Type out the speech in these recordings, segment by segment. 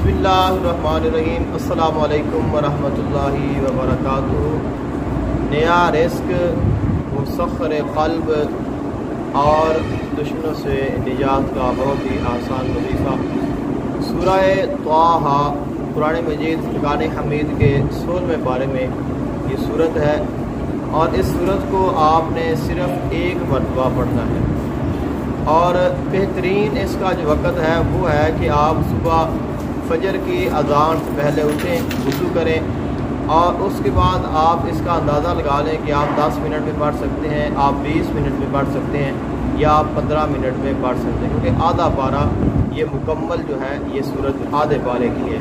बिस्मिल्लाहिर्रहमानिर्रहीम। अस्सलामु अलैकुम वरहमतुल्लाहि वबरकातुहू। नया रिस्क, मुसख्खर क़ल्ब और दुश्मनों से निजात का बहुत ही आसान वजीफ़ा। सूरह त्वाहा कुरान मजीद फुरक़ान हमीद के 16वें पारे में ये सूरत है और इस सूरत को आपने सिर्फ़ एक मरतबा पढ़ना है। और बेहतरीन इसका जो वक़्त है वो है कि आप सुबह फजर की अज़ान से पहले उठें, वुज़ू करें और उसके बाद आप इसका अंदाज़ा लगा लें कि आप 10 मिनट में पढ़ सकते हैं, आप 20 मिनट में पढ़ सकते हैं या आप 15 मिनट में पढ़ सकते हैं, क्योंकि आधा पारा ये मुकम्मल जो है ये सूरत आधे पारे की है।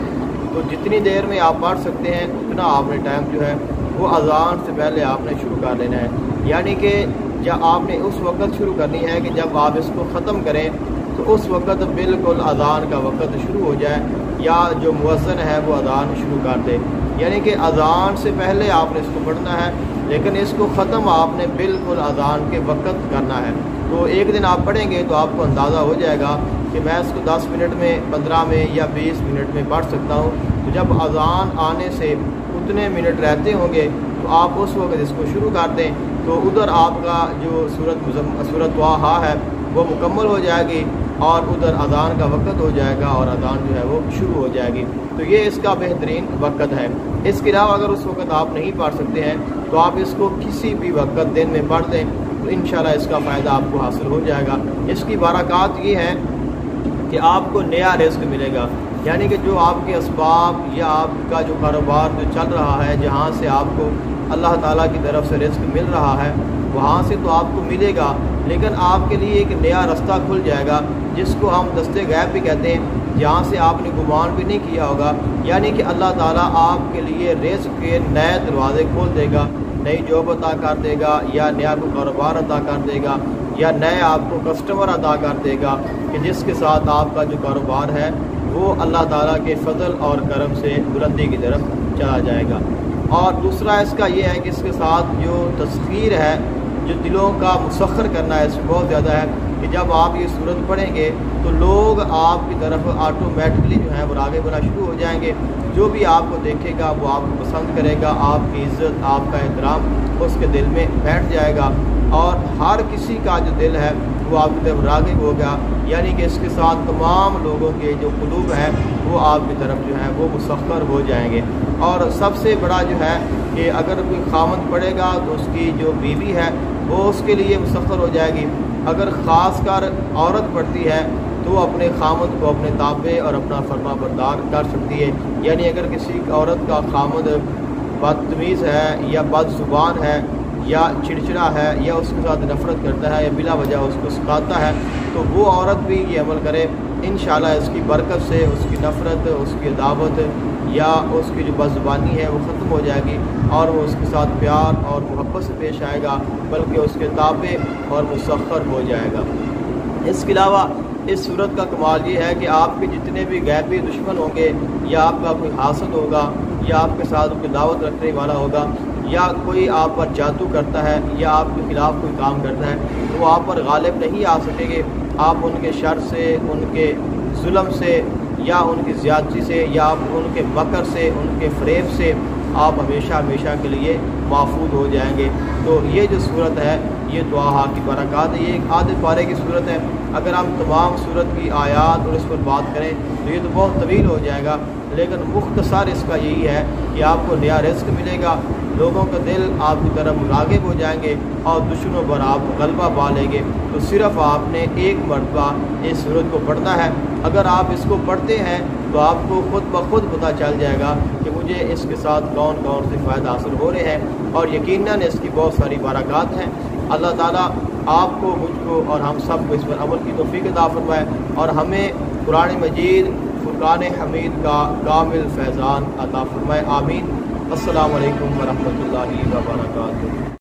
तो जितनी देर में आप पढ़ सकते हैं उतना आपने टाइम जो है वो अज़ान से पहले आपने शुरू कर लेना है। यानी कि जब आपने उस वक़्त शुरू करनी है कि जब आप इसको ख़त्म करें तो उस वक़्त बिल्कुल अज़ान का वक़्त शुरू हो जाए या जो मुअज़्ज़िन है वो अज़ान शुरू कर दे। यानी कि अज़ान से पहले आपने इसको पढ़ना है, लेकिन इसको ख़त्म आपने बिल्कुल अज़ान के वक़्त करना है। तो एक दिन आप पढ़ेंगे तो आपको अंदाज़ा हो जाएगा कि मैं इसको 10 मिनट में, 15 में या 20 मिनट में पढ़ सकता हूँ। तो जब अज़ान आने से उतने मिनट रहते होंगे तो आप उस वक़्त इसको शुरू कर दें, तो उधर आपका जो सूरत त्वाहा है वो मुकम्मल हो जाएगी और उधर अज़ान का वक़्त हो जाएगा और अज़ान जो है वो शुरू हो जाएगी। तो ये इसका बेहतरीन वक़्त है। इसके अलावा अगर उस वक़्त आप नहीं पढ़ सकते हैं तो आप इसको किसी भी वक़्त दिन में पढ़ दें तो इंशाल्लाह इसका फ़ायदा आपको हासिल हो जाएगा। इसकी बरक़ात ये है कि आपको नया रिज़्क़ मिलेगा। यानी कि जो आपके असबाब या आपका जो कारोबार जो चल रहा है, जहाँ से आपको अल्लाह ताला की तरफ से रिज़्क़ मिल रहा है, वहाँ से तो आपको मिलेगा, लेकिन आपके लिए एक नया रास्ता खुल जाएगा जिसको हम दस्ते गैब भी कहते हैं, जहाँ से आपने गुमान भी नहीं किया होगा। यानी कि अल्लाह ताला आपके लिए रिज़्क़ के नए दरवाज़े खोल देगा, नई जॉब अता कर देगा या नया कोई कारोबार अता कर देगा या नए आपको कस्टमर अता कर देगा कि जिसके साथ आपका जो कारोबार है वो अल्लाह ताला के फ़ज़ल और करम से बुलंदी की तरफ चला जाएगा। और दूसरा इसका ये है कि इसके साथ जो तस्खीर है, जो दिलों का मुसख्खर करना है, इसमें बहुत ज़्यादा है कि जब आप ये सूरत पढ़ेंगे तो लोग आपकी तरफ ऑटोमेटिकली जो है वो राग़िब होना शुरू हो जाएंगे। जो भी आपको देखेगा वो आपको पसंद करेगा, आपकी इज़्ज़त, आपका एहतराम उसके दिल में बैठ जाएगा और हर किसी का जो दिल है वो आपकी तरफ राग़िब होगा। यानी कि इसके साथ तमाम लोगों के जो क़ुलूब हैं वो आपकी तरफ जो है वो मुसख्खर हो जाएंगे। और सबसे बड़ा जो है कि अगर कोई खामद पढ़ेगा तो उसकी जो बीवी है वो उसके लिए मुसख्खर हो जाएगी। अगर ख़ास कर औरत पढ़ती है तो वो अपने खामद को अपने ताबे और अपना फरमा बरदार कर सकती है। यानी अगर किसी औरत का खामद बदतमीज़ है या बदज़ुबान है या चिड़चिड़ा है या उसके साथ नफ़रत करता है या बिला वजह उसको सताता है, तो वो औरत भी ये अमल करे, इंशाल्लाह इसकी बरकत से उसकी नफ़रत, उसकी दावत या उसकी जो बदज़ुबानी है वो ख़त्म हो जाएगी और वो उसके साथ प्यार और मोहब्बत से पेश आएगा, बल्कि उसके ताबे और मुसख्खर हो जाएगा। इसके अलावा इस सूरत का कमाल ये है कि आपके जितने भी गैबी दुश्मन होंगे या आपका कोई हासद होगा या आपके साथ कोई दावत रखने वाला होगा या कोई आप पर जादू करता है या आपके ख़िलाफ़ कोई काम करता है, तो वो आप पर गालिब नहीं आ सकेंगे। आप उनके शर से, उनके जुल्म से या उनकी ज़्यादती से या आप उनके मकर से, उनके फ़रेब से आप हमेशा हमेशा के लिए महफूज हो जाएंगे। तो ये जो सूरत है ये त्वाहा की बरक़ात है। ये एक आधे पारे की सूरत है। अगर हम तमाम सूरत की आयात और इस पर बात करें तो ये तो बहुत तवील हो जाएगा, लेकिन मुख्तसर इसका यही है कि आपको नया रिज़्क़ मिलेगा, लोगों का दिल आपकी तरफ राग़िब हो जाएंगे और दुश्मनों पर आप गलबा पा लेंगे। तो सिर्फ़ आपने एक मरतबा इस सूरत को पढ़ना है। अगर आप इसको पढ़ते हैं तो आपको ख़ुद ब खुद पता चल जाएगा कि मुझे इसके साथ कौन कौन से फ़ायदा हासिल हो रहे हैं और यकीनन इसकी बहुत सारी बरक़ात हैं। अल्लाह ताला आपको, मुझको और हम सब को इस पर अमल की तौफ़ीक़ अता फ़रमाए और हमें कुरान मजीद फुरक़ान हमीद का कामिल फैज़ान अता फ़रमाए। आमीन। अस्सलामु अलैकुम वरहमतुल्लाहि वबरकातुहू।